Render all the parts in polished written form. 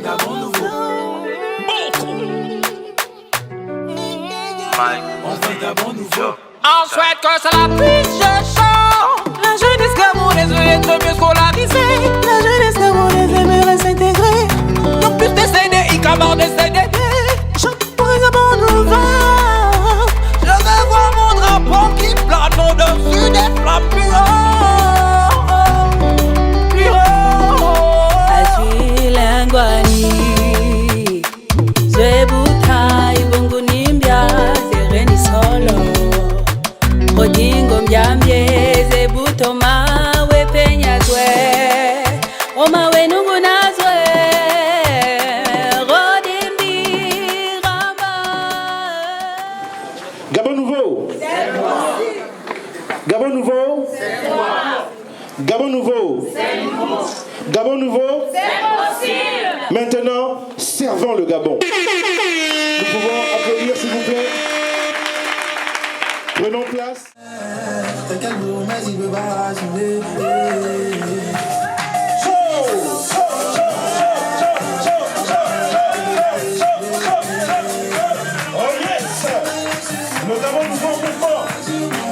Gabon nouveau. On veut Gabon nouveau. On souhaite que cela puisse changer. La jeunesse gabonaise veut être mieux scolarisée. La jeunesse gabonaise aimerait s'intégrer. Donc plus de CDI qu'avant de CDD. Je pour un Gabon nouveau. Je veux voir mon drapeau qui plane au-dessus des flammes plus haut. Plus haut. Ashilangwani Zwebutai Bungunimbia Sereni solo Odingo mbyambye Zebutoma Wepenya zwe Oma wenungu nazwe Rodimbi Rama Gabon nouveau. Gabon nouveau. Gabon nouveau. Gabon nouveau. Maintenant, servons le Gabon. Nous pouvons applaudir s'il vous plaît. Prenons place. Oh yes! Le Gabon nouveau plus fort.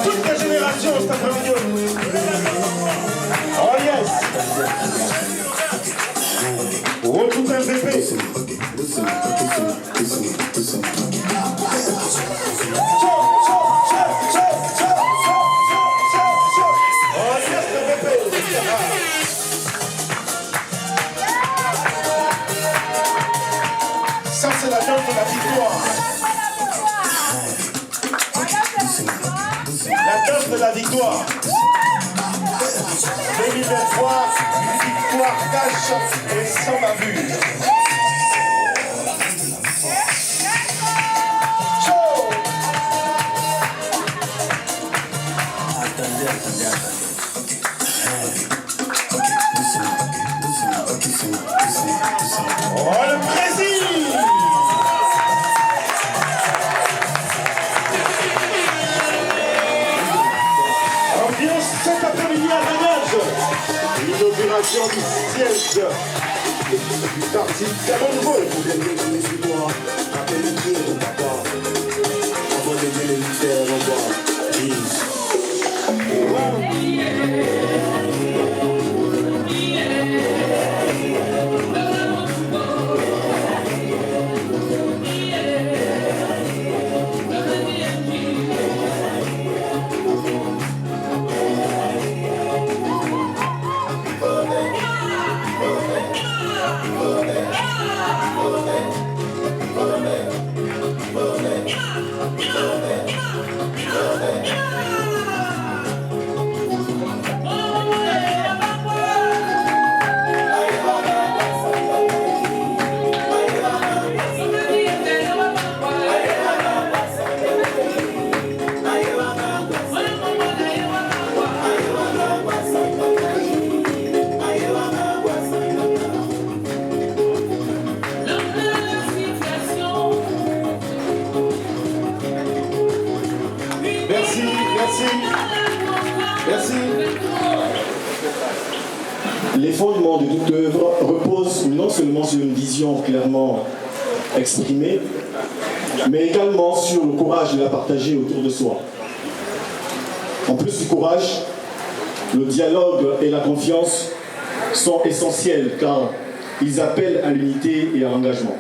Toutes les générations cet après-midi. Oh yes! Oh, tout un bébé. Ça, c'est la danse de la victoire. La danse de la victoire. 2023, victoire cash et sans bavure. Oh, le Brésil! Ambiance cet après-midi à Manage. L'inauguration du siège du parti Gabon nouveau. Merci. Les fondements de toute œuvre reposent non seulement sur une vision clairement exprimée, mais également sur le courage de la partager autour de soi. En plus du courage, le dialogue et la confiance sont essentiels car ils appellent à l'unité et à l'engagement.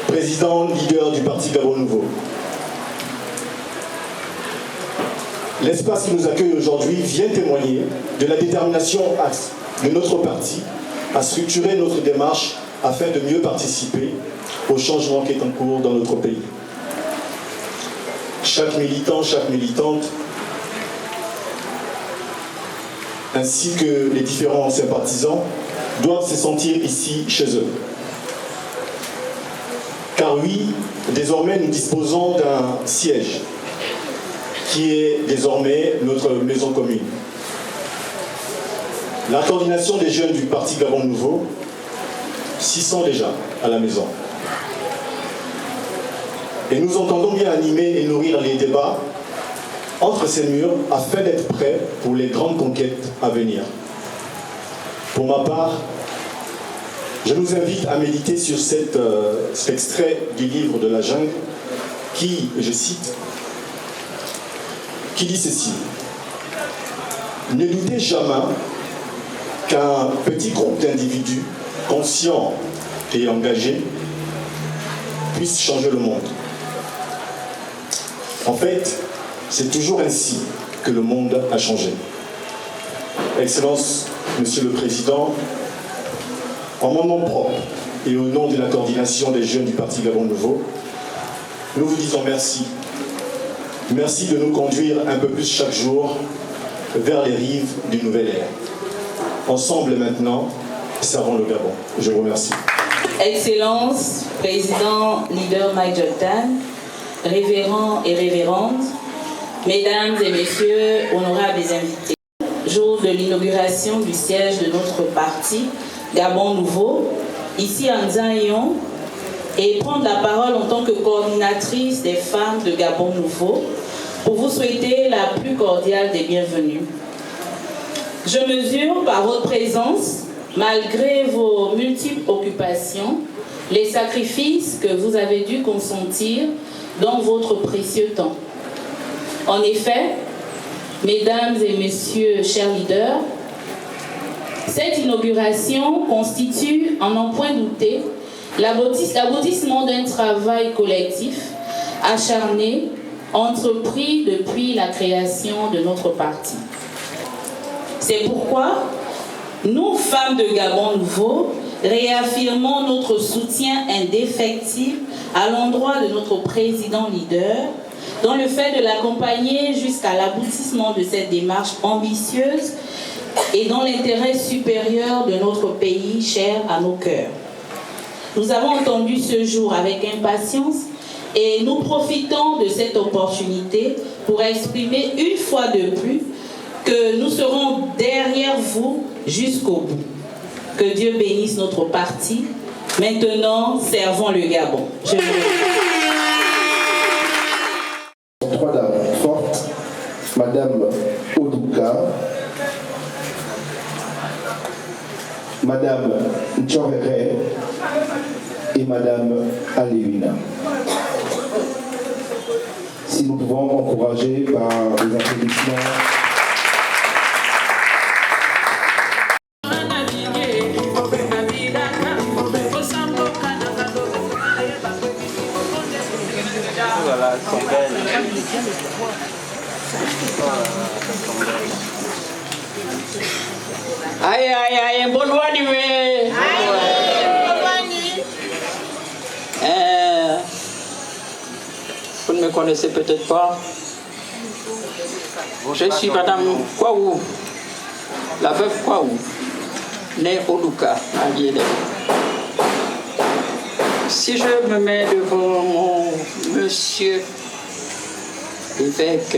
Président, leader du parti Gabon nouveau. L'espace qui nous accueille aujourd'hui vient témoigner de la détermination de notre parti à structurer notre démarche afin de mieux participer au changement qui est en cours dans notre pays. Chaque militant, chaque militante, ainsi que les différents sympathisants, doivent se sentir ici chez eux. Car oui, désormais nous disposons d'un siège qui est désormais notre maison commune. La coordination des jeunes du parti Gabon nouveau s'y sont déjà à la maison. Et nous entendons bien animer et nourrir les débats entre ces murs afin d'être prêts pour les grandes conquêtes à venir. Pour ma part, Je nous invite à méditer sur cet extrait du livre de la jungle qui, je cite, qui dit ceci: ne doutez jamais qu'un petit groupe d'individus conscients et engagés puisse changer le monde. En fait, c'est toujours ainsi que le monde a changé. Excellence, Monsieur le Président, en mon nom propre et au nom de la coordination des jeunes du Parti Gabon Nouveau, nous vous disons merci. Merci de nous conduire un peu plus chaque jour vers les rives d'une nouvelle ère. Ensemble maintenant, servons le Gabon. Je vous remercie. Excellence, Président, leader Mike Jordan, révérends et révérendes, Mesdames et Messieurs, honorables invités, jour de l'inauguration du siège de notre parti, Gabon Nouveau, ici à Nzayon, et prendre la parole en tant que coordinatrice des femmes de Gabon Nouveau pour vous souhaiter la plus cordiale des bienvenues. Je mesure par votre présence, malgré vos multiples occupations, les sacrifices que vous avez dû consentir dans votre précieux temps. En effet, Mesdames et Messieurs, chers leaders, cette inauguration constitue, à n'en point douter, l'aboutissement d'un travail collectif acharné, entrepris depuis la création de notre parti. C'est pourquoi nous, femmes de Gabon Nouveau, réaffirmons notre soutien indéfectible à l'endroit de notre président leader dans le fait de l'accompagner jusqu'à l'aboutissement de cette démarche ambitieuse et dans l'intérêt supérieur de notre pays cher à nos cœurs. Nous avons entendu ce jour avec impatience et nous profitons de cette opportunité pour exprimer une fois de plus que nous serons derrière vous jusqu'au bout. Que Dieu bénisse notre parti. Maintenant, servons le Gabon. Je vous remercie. Trois dames fortes, Madame Oduka, Madame Nchorere et Madame Alewina. Si nous pouvons encourager par les applaudissements. Aïe, aïe, aïe, bonne nuit, mais. Vous ne me connaissez peut-être pas. Je suis Madame Kwaou, la veuve Kwaou, née Oduka, à Liélé. Si je me mets devant mon monsieur évêque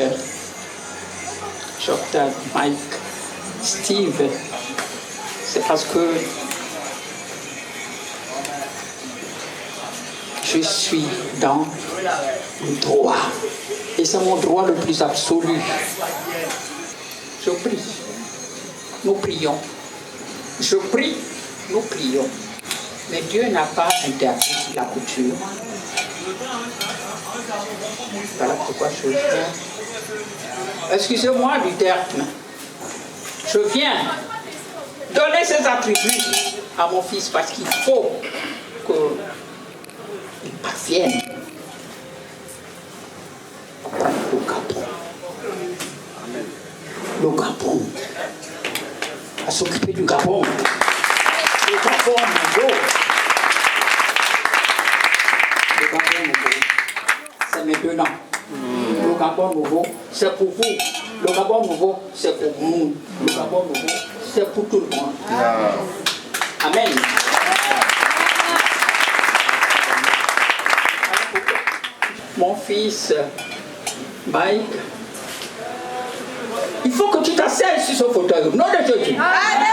Jordan Mike Steve, c'est parce que je suis dans le droit. Et c'est mon droit le plus absolu. Je prie, nous prions. Je prie, nous prions. Mais Dieu n'a pas interdit la couture. Voilà pourquoi je viens. Excusez-moi du terme. Je viens donner ses attributs à mon fils parce qu'il faut qu'il parvienne au Gabon. Le Gabon. À s'occuper du Gabon. Le Gabon nouveau. Le Gabon nouveau. C'est maintenant. Le Gabon nouveau, c'est pour vous. Le Gabon nouveau, c'est pour nous. Le Gabon nouveau, c'est pour tout le monde. Amen. Mon fils, Mike, il faut que tu t'asseyes sur ce fauteuil. Nom de Jésus. Amen.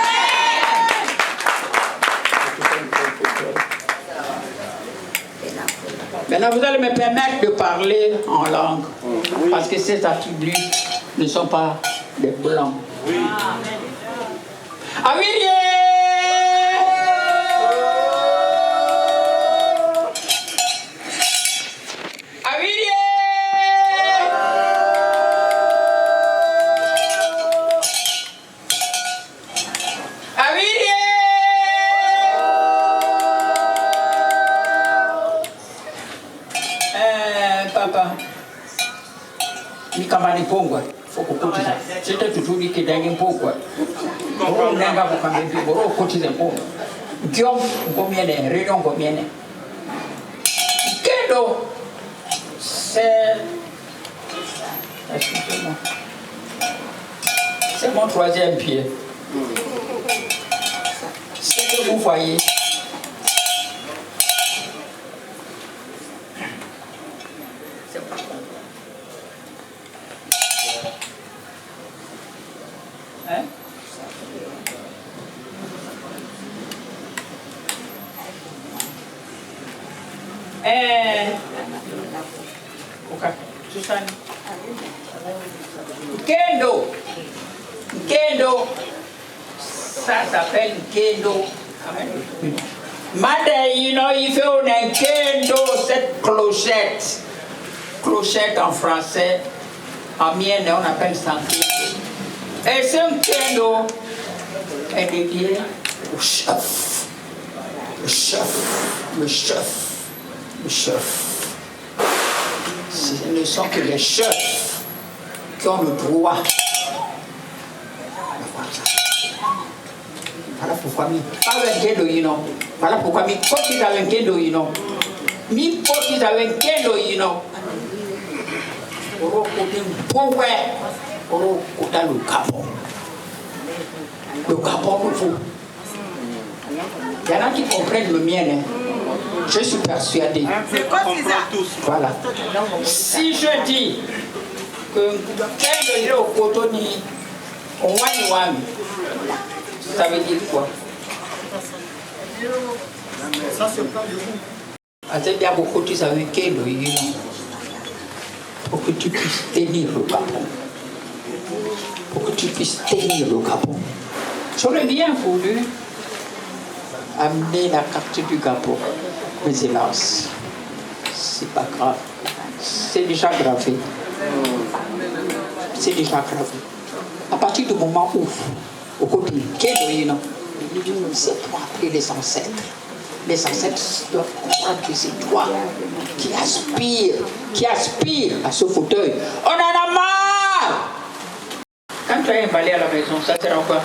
Maintenant, vous allez me permettre de parler en langue. Parce que ces attributs ne sont pas des blancs. Oui. kama ni pongwa foko kotiza sita tutuli kidangi pongwa boro nanga ko kambe bi boro kotiza pongwa kiom ngomiene réunion ngomiene kendo c'est mon troisième pied. Ce que vous voyez, c'est pas bon. Hein? Susan. Kendo, ça s'appelle kendo. Madame, il fait un kendo, cette clochette. Clochette en français, en mien, on appelle ça kendo. Et ce kendo est dédié au chef. Le chef. Ce ne sont que les chefs qui ont le droit. Voilà pourquoi mi pas un kendo yino. Voilà pourquoi mi poti da un kendo yino. Mi poti da un kendo yino. Oro kote mpowe. Oro kota le Gabon. Le Gabon il faut. Il y en a qui comprennent le mien. Hein. Je suis persuadé. C'est quoi ça? Voilà. Si je dis que kendo yino kotoni wani wami. Ça veut dire quoi? Ça c'est pas de vous. C'est bien beaucoup de ça veut dire pour que tu puisses tenir le Gabon. Pour que tu puisses tenir le Gabon. J'aurais bien voulu amener la carte du Gabon. Mais hélas, c'est pas grave. C'est déjà gravé. C'est déjà gravé. À partir du moment où au côté c'est pour appeler les ancêtres. Les ancêtres doivent comprendre que c'est toi qui aspire à ce fauteuil. On en a marre! Quand tu as un balai à la maison, ça te rend quoi?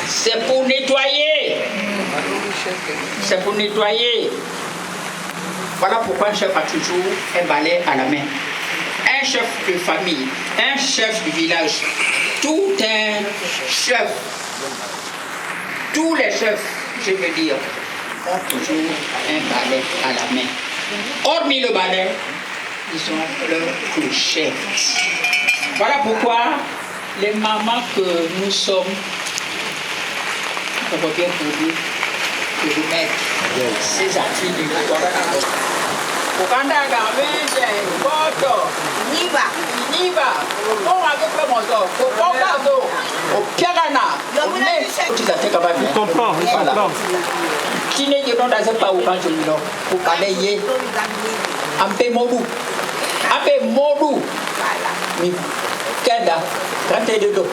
C'est pour nettoyer. C'est pour nettoyer. Voilà pourquoi un chef a toujours un balai à la main. Un chef de famille, un chef du village, tout un chef, tous les chefs, je veux dire, ont toujours un balai à la main. Hormis le balai, ils ont leur clochette. Voilà pourquoi les mamans que nous sommes, on va bien pour vous que vous mettre ces articles du Ukanda gavenje boto niba on avec le moto kopazo opiagana tu zateka ba Je comprends. kine je non daze pa ukanjo mino ukadeye ampe modu mi kenda kante de do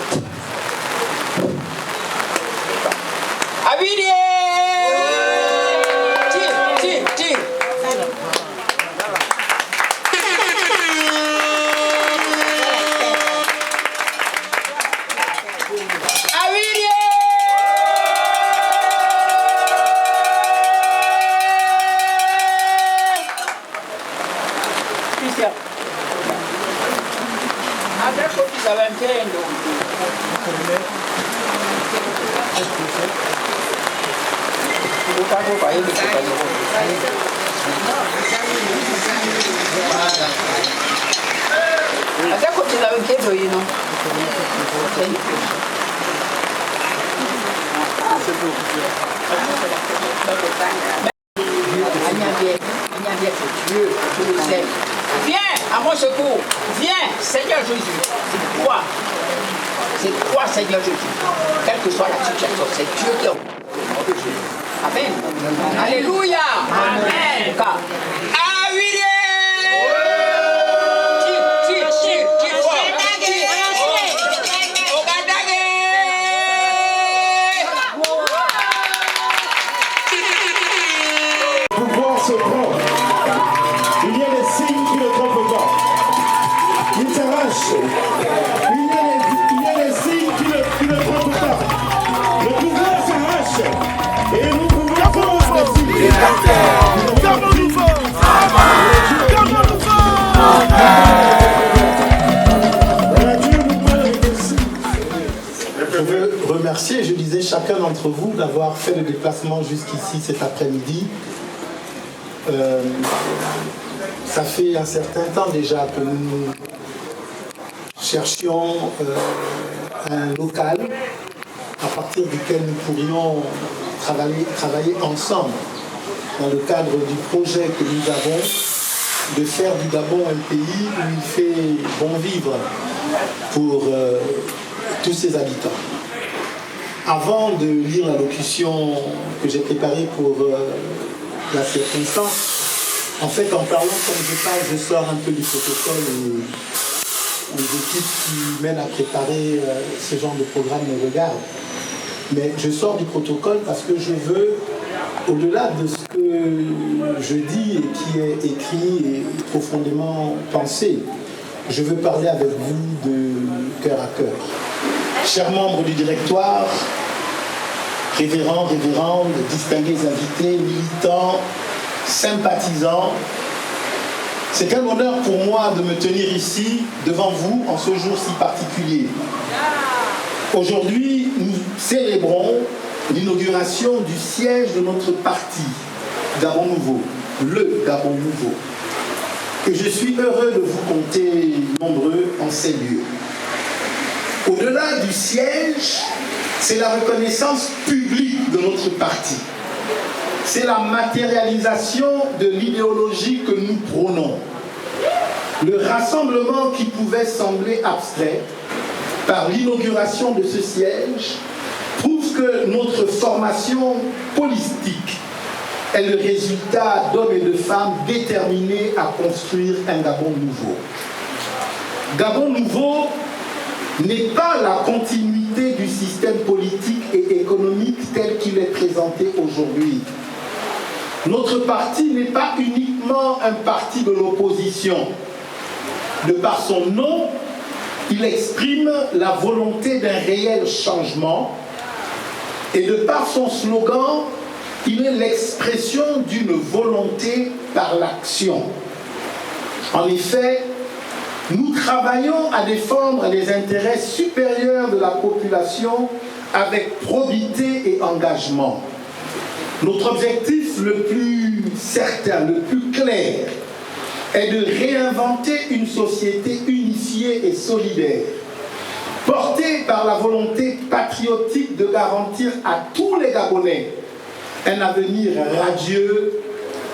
avidie ti Viens à mon secours. Viens, Seigneur Jésus. C'est toi, Seigneur Jésus. Quelle que soit la situation, c'est Dieu qui a. Amen. Alléluia. Amen. Le pouvoir se prend. Il y a des signes veux remercier, je disais, chacun d'entre vous d'avoir fait le déplacement jusqu'ici cet après-midi. Ça fait un certain temps déjà que nous cherchions un local à partir duquel nous pourrions travailler ensemble dans le cadre du projet que nous avons de faire du Gabon un pays où il fait bon vivre pour tous ses habitants. Avant de lire l'allocution que j'ai préparée pour la circonstance, en fait, en parlant comme je parle, je sors un peu du protocole et les équipes qui mènent à préparer ce genre de programme me regardent. Mais je sors du protocole parce que je veux, au-delà de ce que je dis et qui est écrit et profondément pensé, je veux parler avec vous de cœur à cœur. Chers membres du directoire, révérends, révérendes, distingués invités, militants, sympathisants, c'est un honneur pour moi de me tenir ici, devant vous, en ce jour si particulier. Aujourd'hui, nous célébrons l'inauguration du siège de notre parti, Gabon Nouveau, le Gabon Nouveau. Et je suis heureux de vous compter nombreux en ces lieux. Au-delà du siège, c'est la reconnaissance publique de notre parti. C'est la matérialisation de l'idéologie que nous prônons. Le rassemblement qui pouvait sembler abstrait par l'inauguration de ce siège prouve que notre formation politique est le résultat d'hommes et de femmes déterminés à construire un Gabon nouveau. Gabon nouveau n'est pas la continuité du système politique et économique tel qu'il est présenté aujourd'hui. Notre parti n'est pas uniquement un parti de l'opposition. De par son nom, il exprime la volonté d'un réel changement et de par son slogan, il est l'expression d'une volonté par l'action. En effet, nous travaillons à défendre les intérêts supérieurs de la population avec probité et engagement. Notre objectif le plus certain, le plus clair, est de réinventer une société unifiée et solidaire, portée par la volonté patriotique de garantir à tous les Gabonais un avenir radieux,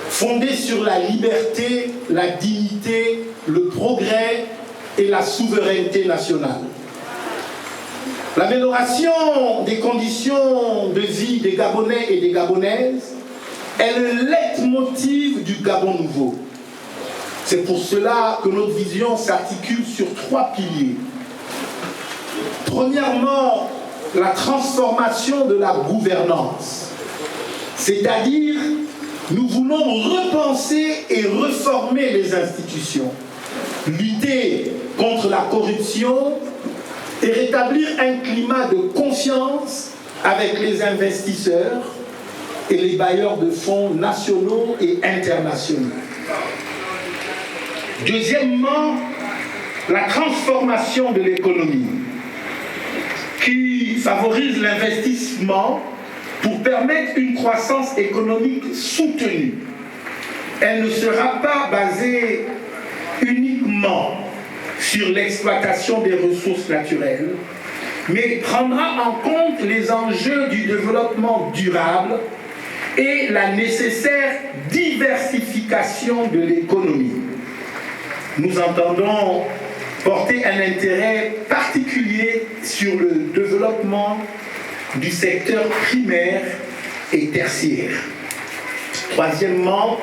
fondé sur la liberté, la dignité, le progrès et la souveraineté nationale. L'amélioration des conditions de vie des Gabonais et des Gabonaises est le leitmotiv du Gabon nouveau. C'est pour cela que notre vision s'articule sur 3 piliers. Premièrement, la transformation de la gouvernance. C'est-à-dire, nous voulons repenser et reformer les institutions, lutter contre la corruption et rétablir un climat de confiance avec les investisseurs et les bailleurs de fonds nationaux et internationaux. Deuxièmement, la transformation de l'économie qui favorise l'investissement pour permettre une croissance économique soutenue. Elle ne sera pas basée uniquement sur l'exploitation des ressources naturelles, mais prendra en compte les enjeux du développement durable et la nécessaire diversification de l'économie. Nous entendons porter un intérêt particulier sur le développement du secteur primaire et tertiaire. Troisièmement,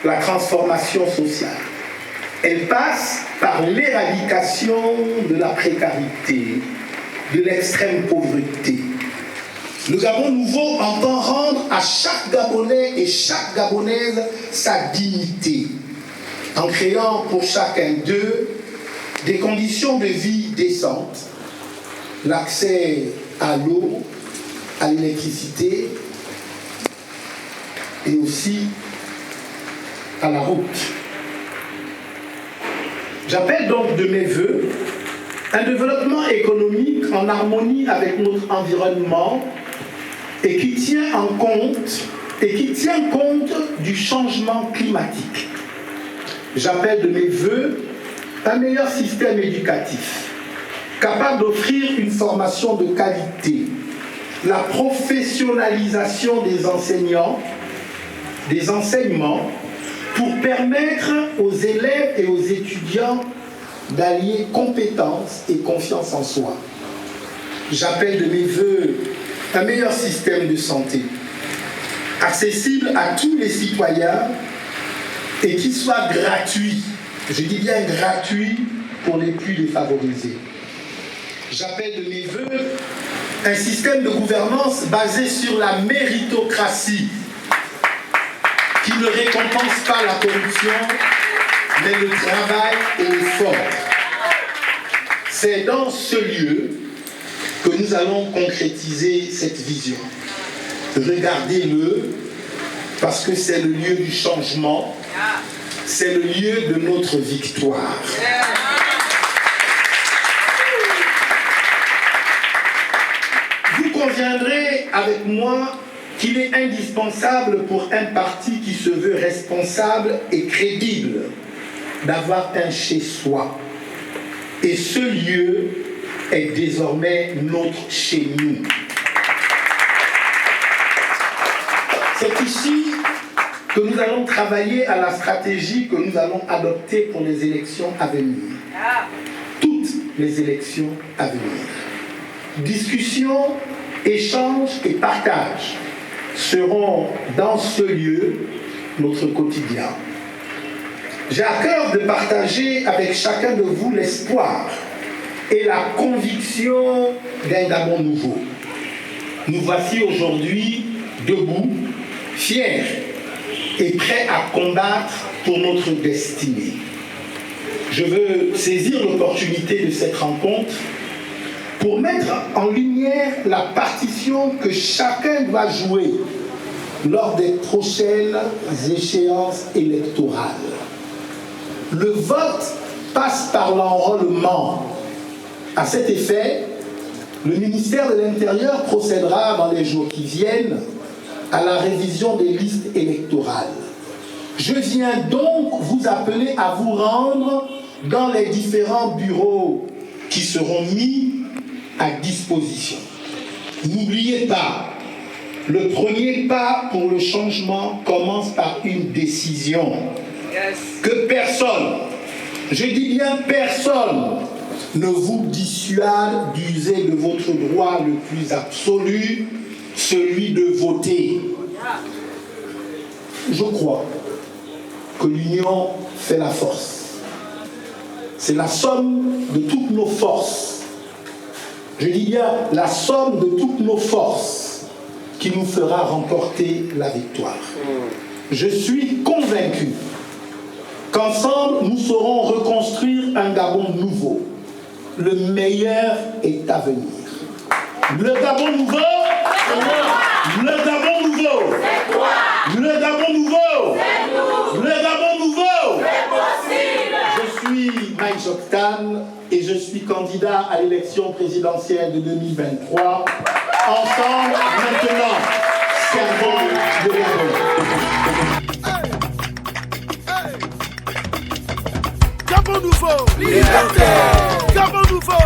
la transformation sociale. Elle passe par l'éradication de la précarité, de l'extrême pauvreté. Le Gabon nouveau entend rendre à chaque Gabonais et chaque Gabonaise sa dignité, en créant pour chacun d'eux des conditions de vie décentes, l'accès à l'eau, à l'électricité et aussi à la route. J'appelle donc de mes vœux Un développement économique en harmonie avec notre environnement et qui tient compte du changement climatique. J'appelle de mes vœux un meilleur système éducatif, capable d'offrir une formation de qualité, la professionnalisation des enseignants, des enseignements, pour permettre aux élèves et aux étudiants d'allier compétences et confiance en soi. J'appelle de mes vœux un meilleur système de santé, accessible à tous les citoyens et qui soit gratuit, je dis bien gratuit pour les plus défavorisés. J'appelle de mes vœux un système de gouvernance basé sur la méritocratie, qui ne récompense pas la corruption, mais le travail et l'effort. C'est dans ce lieu que nous allons concrétiser cette vision. Regardez-le, parce que c'est le lieu du changement, c'est le lieu de notre victoire. Vous conviendrez avec moi qu'il est indispensable pour un parti qui se veut responsable et crédible d'avoir un chez-soi. Et ce lieu est désormais notre chez-nous. C'est ici que nous allons travailler à la stratégie que nous allons adopter pour les élections à venir. Toutes les élections à venir. Discussion, échange et partage seront dans ce lieu notre quotidien. J'ai à cœur de partager avec chacun de vous l'espoir et la conviction d'un Gabon nouveau. Nous voici aujourd'hui debout, fiers et prêts à combattre pour notre destinée. Je veux saisir l'opportunité de cette rencontre pour mettre en lumière la partition que chacun doit jouer lors des prochaines échéances électorales. Le vote passe par l'enrôlement. À cet effet, le ministère de l'Intérieur procédera dans les jours qui viennent à la révision des listes électorales. Je viens donc vous appeler à vous rendre dans les différents bureaux qui seront mis à disposition. N'oubliez pas, le premier pas pour le changement commence par une décision. Que personne, je dis bien personne, ne vous dissuade d'user de votre droit le plus absolu, celui de voter. Je crois que l'union fait la force. C'est la somme de toutes nos forces. Je dis bien la somme de toutes nos forces qui nous fera remporter la victoire. Je suis convaincu qu'ensemble nous saurons reconstruire un Gabon nouveau. Le meilleur est à venir. Le Gabon nouveau, le Gabon nouveau, le Gabon nouveau, le Gabon nouveau. Je suis Mike Joktan et je suis candidat à l'élection présidentielle de 2023. Ensemble, maintenant, servons le Gabon. Gabon nouveau, liberté. Gabon nouveau,